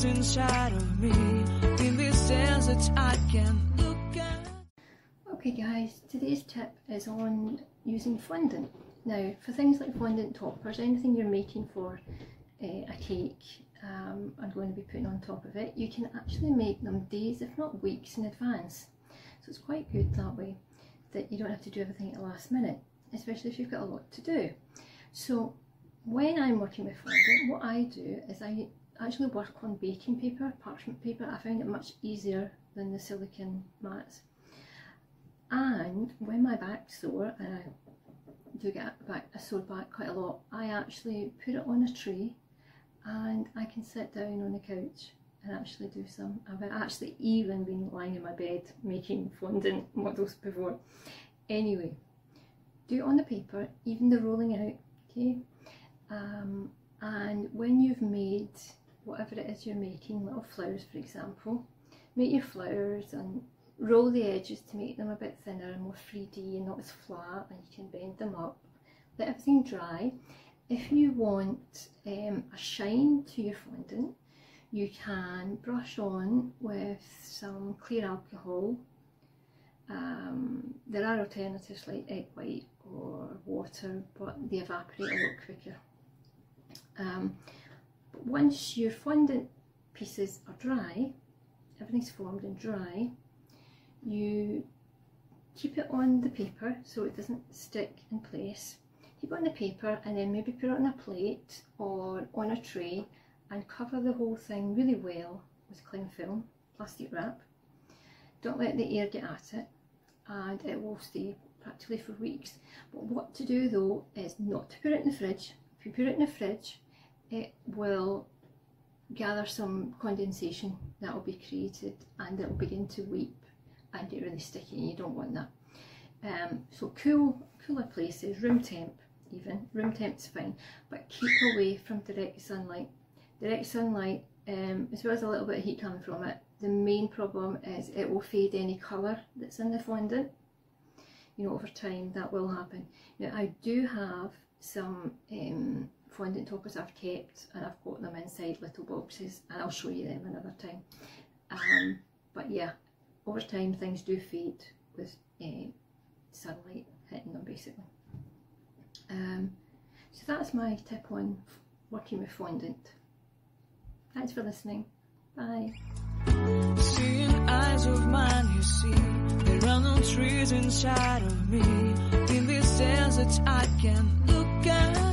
trees inside of me, in these deserts I can look at. Okay guys, today's tip is on using fondant. Now for things like fondant toppers, anything you're making for a cake I'm going to be putting on top of it, you can actually make them days if not weeks in advance. So it's quite good that way, that you don't have to do everything at the last minute, especially if you've got a lot to do. So when I'm working with fondant, what I do is I actually work on baking paper, parchment paper. I find it much easier than the silicone mats. And when my back's sore, and I do get a sore back quite a lot, I actually put it on a tray and I can sit down on the couch and actually do some. I've actually even been lying in my bed making fondant models before. Anyway, do it on the paper, even the rolling out, okay? And when you've made whatever it is you're making, little flowers for example, make your flowers and roll the edges to make them a bit thinner and more 3D and not as flat, and you can bend them up. Let everything dry. If you want a shine to your fondant, you can brush on with some clear alcohol. There are alternatives like egg white or water, but they evaporate a lot quicker. But once your fondant pieces are dry, everything's formed and dry, you keep it on the paper so it doesn't stick in place. Keep it on the paper and then maybe put it on a plate or on a tray and cover the whole thing really well with cling film, plastic wrap. Don't let the air get at it and it will stay practically for weeks. But what to do though is not to put it in the fridge. If you put it in the fridge, it will gather some condensation that will be created and it will begin to weep and get really sticky, and you don't want that. So cooler places, room temp even, room temp's fine, but keep away from direct sunlight. Direct sunlight, as well as a little bit of heat coming from it, the main problem is it will fade any colour that's in the fondant. You know, over time that will happen. Now I do have some fondant toppers I've kept and I've got them inside little boxes and I'll show you them another time. But yeah, over time things do fade with sunlight hitting them basically. So that's my tip on working with fondant. Thanks for listening. Bye. Seeing eyes of mine, you see, there are no trees inside of me, in these deserts I can look at.